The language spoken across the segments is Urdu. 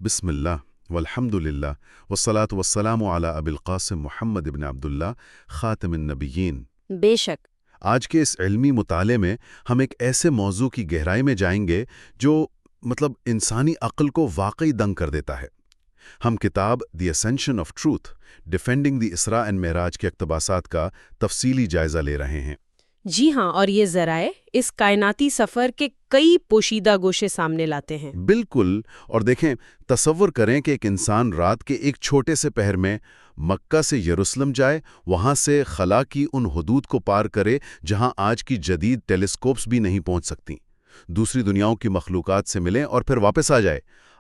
بسم اللہ والحمد للہ والصلاة والسلام علی ابی القاسم محمد ابن عبداللہ خاتم النبیین۔ بے شک۔ آج کے اس علمی مطالعے میں ہم ایک ایسے موضوع کی گہرائی میں جائیں گے جو انسانی عقل کو واقعی دنگ کر دیتا ہے۔ ہم کتاب the ascension of truth defending the Isra and Miraj کے اقتباسات کا تفصیلی جائزہ لے رہے ہیں۔ جی ہاں، اور یہ ذرائع اس کائناتی سفر کے کئی پوشیدہ گوشے سامنے لاتے ہیں۔ بالکل، اور دیکھیں، تصور کریں کہ ایک انسان رات کے ایک چھوٹے سے پہر میں مکہ سے یروشلم جائے، وہاں سے خلا کی ان حدود کو پار کرے جہاں آج کی جدید ٹیلیسکوپس بھی نہیں پہنچ سکتی، دوسری دنیاؤں کی مخلوقات سے ملیں اور پھر واپس آ جائے۔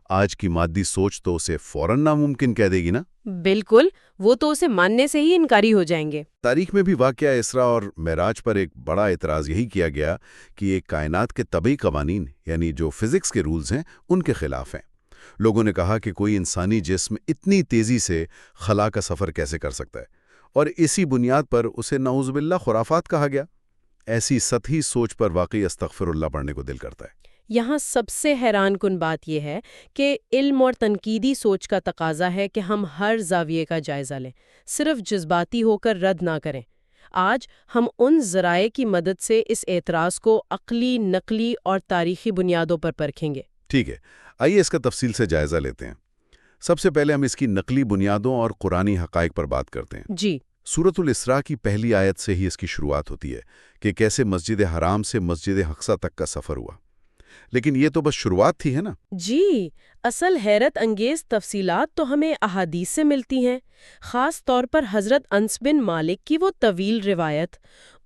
آج کی مادی سوچ تو اسے فوراً ناممکن کہہ دے گی نا؟ بالکل، وہ تو اسے ماننے سے ہی انکاری ہو جائیں گے۔ تاریخ میں بھی واقعہ اسراء اور معراج پر ایک بڑا اعتراض یہی کیا گیا کہ یہ کائنات کے طبعی قوانین یعنی جو فزکس کے رولز ہیں ان کے خلاف ہیں۔ لوگوں نے کہا کہ کوئی انسانی جسم اتنی تیزی سے خلا کا سفر کیسے کر سکتا ہے، اور اسی بنیاد پر اسے نعوذ باللہ خرافات کہا گیا۔ ایسی سطحی سوچ پر واقعی استغفر اللہ پڑھنے کو دل کرتا ہے۔ یہاں سب سے حیران کن بات یہ ہے کہ علم اور تنقیدی سوچ کا تقاضا ہے کہ ہم ہر زاویے کا جائزہ لیں، صرف جذباتی ہو کر رد نہ کریں۔ آج ہم ان ذرائع کی مدد سے اس اعتراض کو عقلی، نقلی اور تاریخی بنیادوں پر پرکھیں گے۔ ٹھیک ہے، آئیے اس کا تفصیل سے جائزہ لیتے ہیں۔ سب سے پہلے ہم اس کی نقلی بنیادوں اور قرآنی حقائق پر بات کرتے ہیں۔ جی، سورۃ الاسراء کی پہلی آیت سے ہی اس کی شروعات ہوتی ہے کہ کیسے مسجد حرام سے مسجد اقصیٰ تک کا سفر ہوا۔ لیکن یہ تو بس شروعات تھی، ہے نا؟ جی، اصل حیرت انگیز تفصیلات تو ہمیں احادیث سے ملتی ہیں، خاص طور پر حضرت انس بن مالک کی وہ طویل روایت۔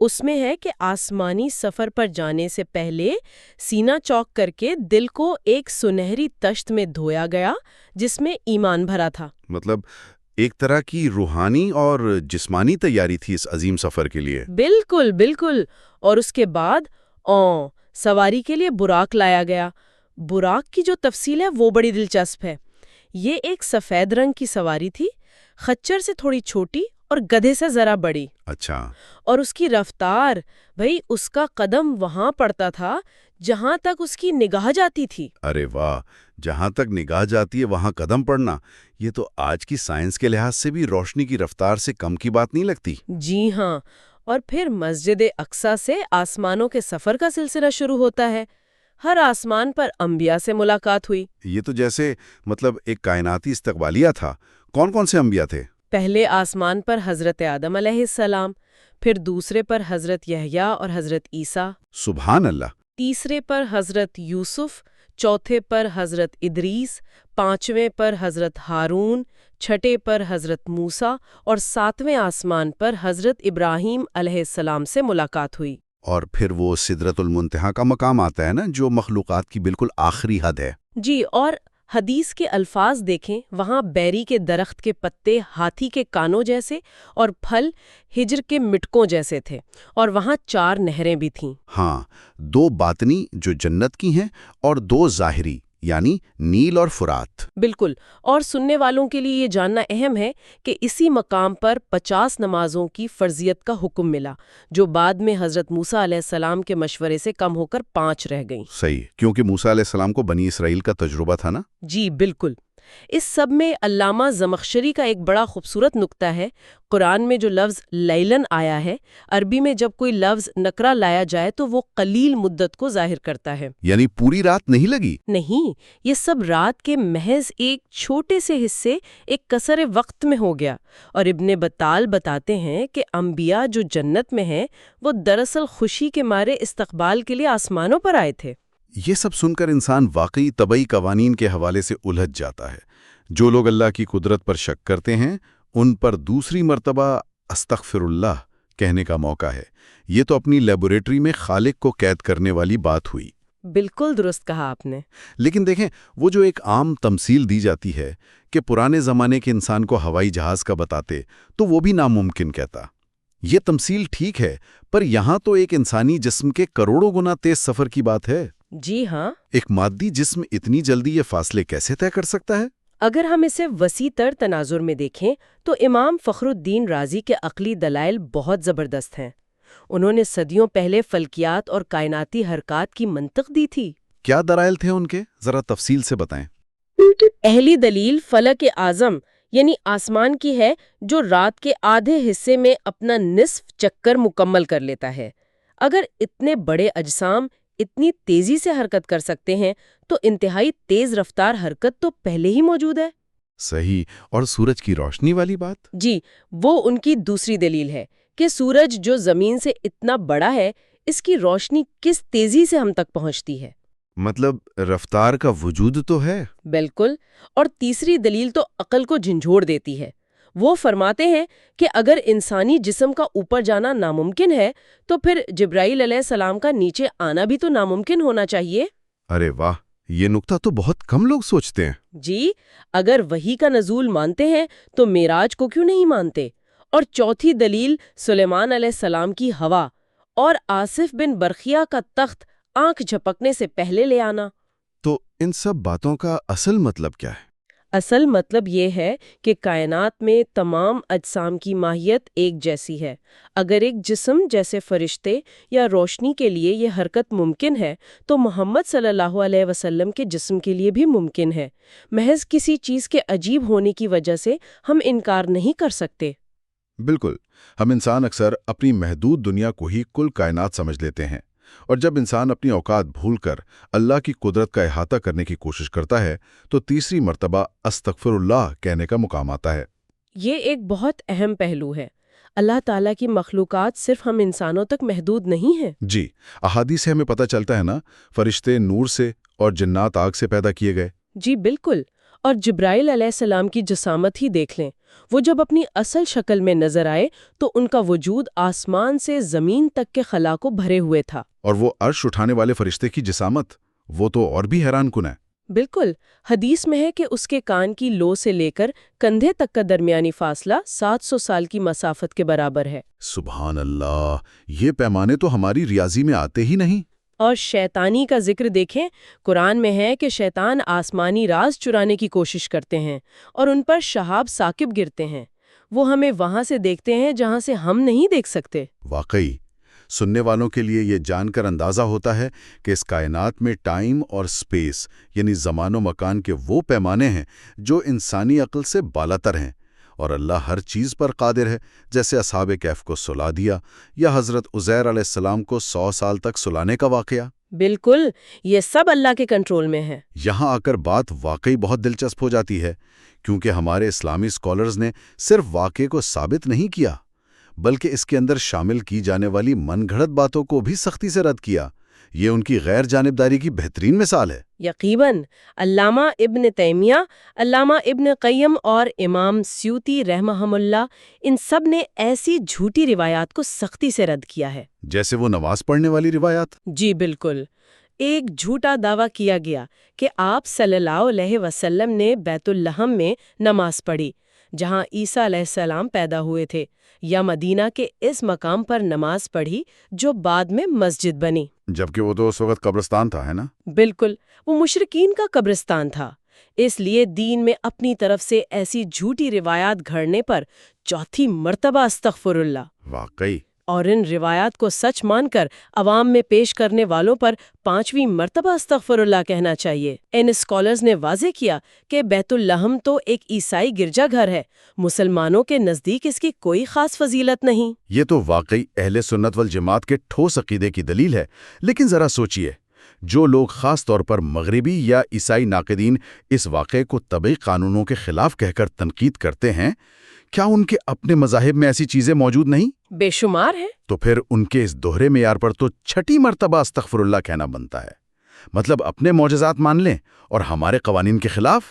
اس میں ہے کہ آسمانی سفر پر جانے سے پہلے سینہ چوک کر کے دل کو ایک سنہری تشت میں دھویا گیا جس میں ایمان بھرا تھا۔ مطلب ایک طرح کی روحانی اور جسمانی تیاری تھی اس عظیم سفر کے لیے۔ بالکل بالکل، اور اس کے بعد سواری کے لیے براق لایا گیا۔ براق کی جو تفصیل ہے وہ بڑی دلچسپ ہے۔ یہ ایک سفید رنگ کی سواری تھی، خچر سے تھوڑی چھوٹی اور گدھے سے ذرا بڑی۔ اچھا۔ اور اس کی رفتار، اس کا قدم وہاں پڑتا تھا جہاں تک اس کی نگاہ جاتی تھی۔ ارے واہ، جہاں تک نگاہ جاتی ہے وہاں قدم پڑنا، یہ تو آج کی سائنس کے لحاظ سے بھی روشنی کی رفتار سے کم کی بات نہیں لگتی۔ جی ہاں، اور پھر مسجد اقصیٰ سے آسمانوں کے سفر کا سلسلہ شروع ہوتا ہے۔ ہر آسمان پر انبیاء سے ملاقات ہوئی۔ یہ تو جیسے ایک کائناتی استقبالیہ تھا۔ کون کون سے انبیاء تھے؟ پہلے آسمان پر حضرت آدم علیہ السلام، پھر دوسرے پر حضرت یحییٰ اور حضرت عیسیٰ، سبحان اللہ۔ تیسرے پر حضرت یوسف، چوتھے پر حضرت ادریس، پانچویں پر حضرت ہارون، چھٹے پر حضرت موسیٰ اور ساتویں آسمان پر حضرت ابراہیم علیہ السلام سے ملاقات ہوئی۔ اور پھر وہ سدرۃ المنتہا کا مقام آتا ہے نا، جو مخلوقات کی بالکل آخری حد ہے۔ جی، اور حدیث کے الفاظ دیکھیں، وہاں بیری کے درخت کے پتے ہاتھی کے کانوں جیسے اور پھل ہجر کے مٹکوں جیسے تھے، اور وہاں 4 نہریں بھی تھیں۔ ہاں، 2 باطنی جو جنت کی ہیں اور 2 ظاہری یعنی نیل اور فرات۔ بالکل، اور سننے والوں کے لیے یہ جاننا اہم ہے کہ اسی مقام پر 50 نمازوں کی فرضیت کا حکم ملا، جو بعد میں حضرت موسیٰ علیہ السلام کے مشورے سے کم ہو کر 5 رہ گئیں۔ صحیح، کیونکہ موسیٰ علیہ السلام کو بنی اسرائیل کا تجربہ تھا نا۔ جی بالکل۔ اس سب میں علامہ زمخشری کا ایک بڑا خوبصورت نکتہ ہے۔ قرآن میں جو لفظ لیلن آیا ہے، عربی میں جب کوئی لفظ نکرہ لایا جائے تو وہ قلیل مدت کو ظاہر کرتا ہے۔ یعنی پوری رات نہیں لگی؟ نہیں، یہ سب رات کے محض ایک چھوٹے سے حصے ایک قصر وقت میں ہو گیا۔ اور ابن بطال بتاتے ہیں کہ انبیاء جو جنت میں ہیں وہ دراصل خوشی کے مارے استقبال کے لیے آسمانوں پر آئے تھے۔ یہ سب سن کر انسان واقعی طبعی قوانین کے حوالے سے الجھ جاتا ہے۔ جو لوگ اللہ کی قدرت پر شک کرتے ہیں ان پر دوسری مرتبہ استغفر اللہ کہنے کا موقع ہے۔ یہ تو اپنی لیبوریٹری میں خالق کو قید کرنے والی بات ہوئی۔ بالکل درست کہا آپ نے۔ لیکن دیکھیں، وہ جو ایک عام تمثیل دی جاتی ہے کہ پرانے زمانے کے انسان کو ہوائی جہاز کا بتاتے تو وہ بھی ناممکن کہتا۔ یہ تمثیل ٹھیک ہے، پر یہاں تو ایک انسانی جسم کے کروڑوں گنا تیز سفر کی بات ہے۔ جی ہاں، ایک مادی جسم اتنی جلدی یہ فاصلے کیسے طے کر سکتا ہے؟ اگر ہم اسے وسیع تر تناظر میں دیکھیں تو امام فخر الدین رازی کے عقلی دلائل بہت زبردست ہیں۔ انہوں نے صدیوں پہلے فلکیات اور کائناتی حرکات کی منطق دی تھی۔ کیا دلائل تھے ان کے؟ ذرا تفصیل سے بتائیں۔ اہلی دلیل فلک اعظم یعنی آسمان کی ہے جو رات کے آدھے حصے میں اپنا نصف چکر مکمل کر لیتا ہے۔ اگر اتنے بڑے اجسام اتنی تیزی سے حرکت کر سکتے ہیں تو انتہائی تیز رفتار حرکت تو پہلے ہی موجود ہے۔ صحیح، اور سورج کی روشنی والی بات؟ جی، وہ ان کی دوسری دلیل ہے کہ سورج جو زمین سے اتنا بڑا ہے، اس کی روشنی کس تیزی سے ہم تک پہنچتی ہے۔ مطلب رفتار کا وجود تو ہے۔ بالکل، اور تیسری دلیل تو عقل کو جھنجھوڑ دیتی ہے۔ وہ فرماتے ہیں کہ اگر انسانی جسم کا اوپر جانا ناممکن ہے تو پھر جبرائیل علیہ السلام کا نیچے آنا بھی تو ناممکن ہونا چاہیے۔ ارے واہ، یہ نکتہ تو بہت کم لوگ سوچتے ہیں۔ جی، اگر وحی کا نزول مانتے ہیں تو معراج کو کیوں نہیں مانتے؟ اور چوتھی دلیل سلیمان علیہ السلام کی ہوا اور آصف بن برخیہ کا تخت آنکھ جھپکنے سے پہلے لے آنا۔ تو ان سب باتوں کا اصل مطلب کیا ہے؟ اصل مطلب یہ ہے کہ کائنات میں تمام اجسام کی ماہیت ایک جیسی ہے۔ اگر ایک جسم جیسے فرشتے یا روشنی کے لیے یہ حرکت ممکن ہے تو محمد صلی اللہ علیہ وسلم کے جسم کے لیے بھی ممکن ہے۔ محض کسی چیز کے عجیب ہونے کی وجہ سے ہم انکار نہیں کر سکتے۔ بالکل، ہم انسان اکثر اپنی محدود دنیا کو ہی کل کائنات سمجھ لیتے ہیں، اور جب انسان اپنی اوقات بھول کر اللہ کی قدرت کا احاطہ کرنے کی کوشش کرتا ہے تو تیسری مرتبہ استغفر اللہ کہنے کا مقام آتا ہے۔ یہ ایک بہت اہم پہلو ہے۔ اللہ تعالیٰ کی مخلوقات صرف ہم انسانوں تک محدود نہیں ہیں۔ جی، احادیث سے ہمیں پتہ چلتا ہے نا، فرشتے نور سے اور جنات آگ سے پیدا کیے گئے۔ جی بالکل، اور جبرائیل علیہ السلام کی جسامت ہی دیکھ لیں۔ وہ جب اپنی اصل شکل میں نظر آئے تو ان کا وجود آسمان سے زمین تک کے خلا کو بھرے ہوئے تھا۔ اور وہ عرش اٹھانے والے فرشتے کی جسامت، وہ تو اور بھی حیران کن ہے۔ بالکل، حدیث میں ہے کہ اس کے کان کی لو سے لے کر کندھے تک کا درمیانی فاصلہ 700 سال کی مسافت کے برابر ہے۔ سبحان اللہ، یہ پیمانے تو ہماری ریاضی میں آتے ہی نہیں۔ اور شیطانی کا ذکر دیکھیں، قرآن میں ہے کہ شیطان آسمانی راز چرانے کی کوشش کرتے ہیں اور ان پر شہاب ثاقب گرتے ہیں۔ وہ ہمیں وہاں سے دیکھتے ہیں جہاں سے ہم نہیں دیکھ سکتے۔ واقعی، سننے والوں کے لیے یہ جان کر اندازہ ہوتا ہے کہ اس کائنات میں ٹائم اور سپیس یعنی زمان و مکان کے وہ پیمانے ہیں جو انسانی عقل سے بالاتر ہیں، اور اللہ ہر چیز پر قادر ہے، جیسے اصحاب کہف کو سلا دیا یا حضرت عزیر علیہ السلام کو 100 سال تک سلانے کا واقعہ۔ بالکل، یہ سب اللہ کے کنٹرول میں ہے۔ یہاں آ کر بات واقعی بہت دلچسپ ہو جاتی ہے، کیونکہ ہمارے اسلامی اسکالرز نے صرف واقعے کو ثابت نہیں کیا بلکہ اس کے اندر شامل کی جانے والی من گھڑت باتوں کو بھی سختی سے رد کیا۔ یہ ان کی غیر جانبداری کی بہترین مثال ہے۔ یقیناً، علامہ ابن تیمیہ، علامہ ابن قیم اور امام سیوطی رحمہم اللہ، ان سب نے ایسی جھوٹی روایات کو سختی سے رد کیا ہے۔ جیسے وہ نماز پڑھنے والی روایات۔ جی بالکل، ایک جھوٹا دعویٰ کیا گیا کہ آپ صلی اللہ علیہ وسلم نے بیت اللحم میں نماز پڑھی جہاں عیسیٰ علیہ السلام پیدا ہوئے تھے، یا مدینہ کے اس مقام پر نماز پڑھی جو بعد میں مسجد بنی، جبکہ وہ تو اس وقت قبرستان تھا، ہے نا؟ بالکل، وہ مشرکین کا قبرستان تھا۔ اس لیے دین میں اپنی طرف سے ایسی جھوٹی روایات گھڑنے پر چوتھی مرتبہ استغفر اللہ، واقعی۔ اور ان روایات کو سچ مان کر عوام میں پیش کرنے والوں پر 5ویں مرتبہ استغفر اللہ کہنا چاہیے۔ ان اسکالرز نے واضح کیا کہ بیت اللحم تو ایک عیسائی گرجا گھر ہے، مسلمانوں کے نزدیک اس کی کوئی خاص فضیلت نہیں۔ یہ تو واقعی اہل سنت والجماعت کے ٹھوس عقیدے کی دلیل ہے، لیکن ذرا سوچئے، جو لوگ خاص طور پر مغربی یا عیسائی ناقدین اس واقعے کو طبعی قانونوں کے خلاف کہہ کر تنقید کرتے ہیں، کیا ان کے اپنے مذاہب میں ایسی چیزیں موجود نہیں؟ بے شمار ہے۔ تو پھر ان کے اس دوہرے معیار پر تو 6 مرتبہ استغفر اللہ کہنا بنتا ہے۔ مطلب اپنے معجزات مان لیں اور ہمارے قوانین کے خلاف۔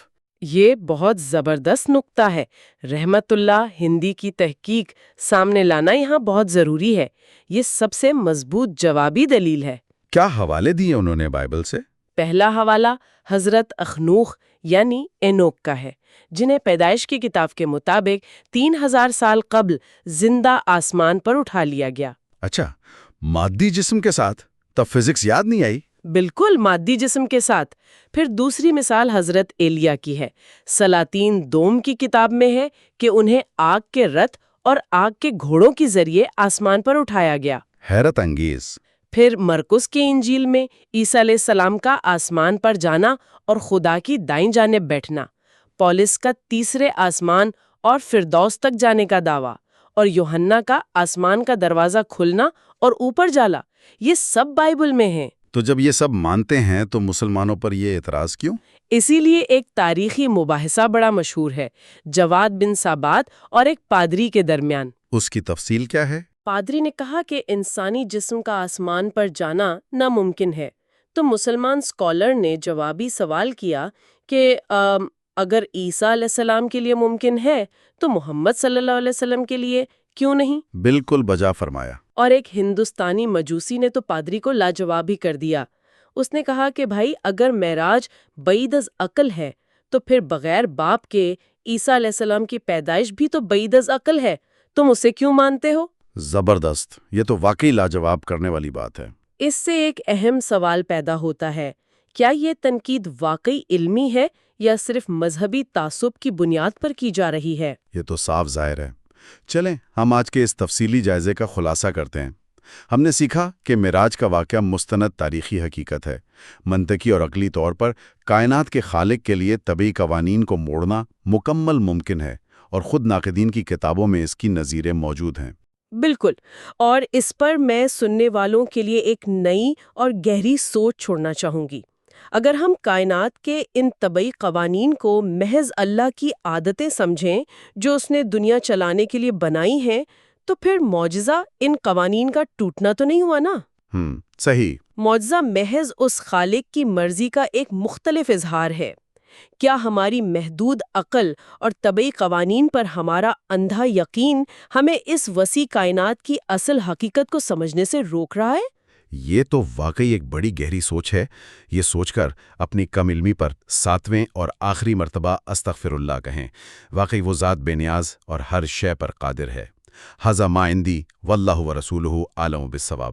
یہ بہت زبردست نکتہ ہے۔ رحمت اللہ ہندی کی تحقیق سامنے لانا یہاں بہت ضروری ہے۔ یہ سب سے مضبوط جوابی دلیل ہے۔ کیا حوالے دیے انہوں نے بائبل سے؟ پہلا حوالہ حضرت اخنوخ یعنی اینوک کا ہے، جنہیں پیدائش کی کتاب کے مطابق 3000 سال قبل زندہ آسمان پر اٹھا لیا گیا۔ اچھا، مادی جسم کے ساتھ؟ تب فزکس یاد نہیں آئی؟ بالکل، مادی جسم کے ساتھ۔ پھر دوسری مثال حضرت ایلیا کی ہے۔ سلاطین دوم کی کتاب میں ہے کہ انہیں آگ کے رتھ اور آگ کے گھوڑوں کے ذریعے آسمان پر اٹھایا گیا۔ حیرت انگیز۔ پھر مرکز کی انجیل میں عیسیٰ علیہ السلام کا آسمان پر جانا اور خدا کی دائیں جانب بیٹھنا، پولس کا تیسرے آسمان اور فردوس تک جانے کا دعویٰ، اور یوحنا کا آسمان کا دروازہ کھلنا اور اوپر جالا، یہ سب بائبل میں ہیں۔ تو جب یہ سب مانتے ہیں تو مسلمانوں پر یہ اعتراض کیوں؟ اسی لیے ایک تاریخی مباحثہ بڑا مشہور ہے، جواد بن ثابت اور ایک پادری کے درمیان۔ اس کی تفصیل کیا ہے؟ پادری نے کہا کہ انسانی جسم کا آسمان پر جانا ناممکن ہے، تو مسلمان اسکالر نے جوابی سوال کیا کہ اگر عیسیٰ علیہ السلام کے لیے ممکن ہے تو محمد صلی اللہ علیہ وسلم کے لیے کیوں نہیں؟ بالکل بجا فرمایا۔ اور ایک ہندوستانی مجوسی نے تو پادری کو لاجواب ہی کر دیا۔ اس نے کہا کہ بھائی اگر معراج بعید از عقل ہے تو پھر بغیر باپ کے عیسیٰ علیہ السلام کی پیدائش بھی تو بعید از عقل ہے، تم اسے کیوں مانتے ہو؟ زبردست، یہ تو واقعی لاجواب کرنے والی بات ہے۔ اس سے ایک اہم سوال پیدا ہوتا ہے، کیا یہ تنقید واقعی علمی ہے یا صرف مذہبی تعصب کی بنیاد پر کی جا رہی ہے؟ یہ تو صاف ظاہر ہے۔ چلیں ہم آج کے اس تفصیلی جائزے کا خلاصہ کرتے ہیں۔ ہم نے سیکھا کہ معراج کا واقعہ مستند تاریخی حقیقت ہے۔ منطقی اور عقلی طور پر کائنات کے خالق کے لیے طبعی قوانین کو موڑنا مکمل ممکن ہے، اور خود ناقدین کی کتابوں میں اس کی نظیریں موجود ہیں۔ بالکل، اور اس پر میں سننے والوں کے لیے ایک نئی اور گہری سوچ چھوڑنا چاہوں گی۔ اگر ہم کائنات کے ان طبعی قوانین کو محض اللہ کی عادتیں سمجھیں جو اس نے دنیا چلانے کے لیے بنائی ہیں، تو پھر معجزہ ان قوانین کا ٹوٹنا تو نہیں ہوا نا؟ صحیح۔ معجزہ محض اس خالق کی مرضی کا ایک مختلف اظہار ہے۔ کیا ہماری محدود عقل اور طبعی قوانین پر ہمارا اندھا یقین ہمیں اس وسیع کائنات کی اصل حقیقت کو سمجھنے سے روک رہا ہے؟ یہ تو واقعی ایک بڑی گہری سوچ ہے۔ یہ سوچ کر اپنی کم علمی پر 7ویں اور آخری مرتبہ استغفر اللہ کہیں۔ واقعی وہ ذات بے نیاز اور ہر شے پر قادر ہے۔ ھذا ما عندی واللہ ورسولہ اعلم بالصواب۔